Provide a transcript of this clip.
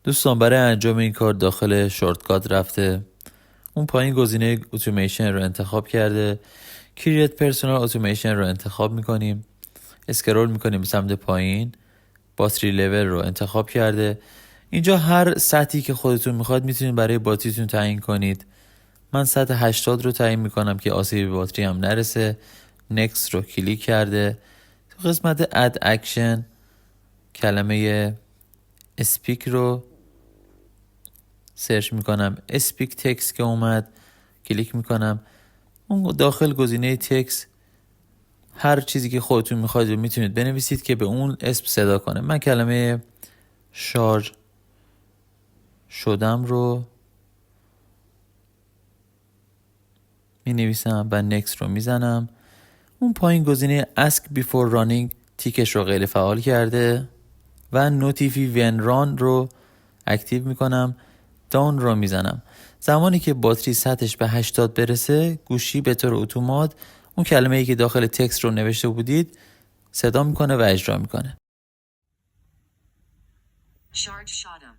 دوستان برای انجام این کار داخل شورتکات رفته، اون پایین گزینه اتوماسیون رو انتخاب کرده، کرییت پرسونال اتوماسیون رو انتخاب میکنیم، اسکرول میکنیم به سمت پایین، باتری لول رو انتخاب کرده. اینجا هر سطحی که خودتون میخواد میتونید برای باتریتون تعیین کنید. من سطح 80 رو تعیین میکنم که آسیب به باتری هم نرسه. نکست رو کلیک کرده. تو قسمت اد اکشن کلمه اسپیک رو سرچ میکنم، اسپیک تکست که اومد کلیک میکنم. اون داخل گزینه تکست هر چیزی که خودتون میخواید رو میتونید بنویسید که به اون اسم صدا کنه. من کلمه شارژ شدم رو می نویسم و نکست رو میزنم. اون پایین گزینه ask before running تیکش رو غیر فعال کرده و notify when run رو اکتیو میکنم. دان رو میزنم. زمانی که باتری سطحش به 80 برسه گوشی به طور اتومات اون کلمه‌ای که داخل تکست رو نوشته بودید صدا میکنه و اجرا میکنه. Charge شدم.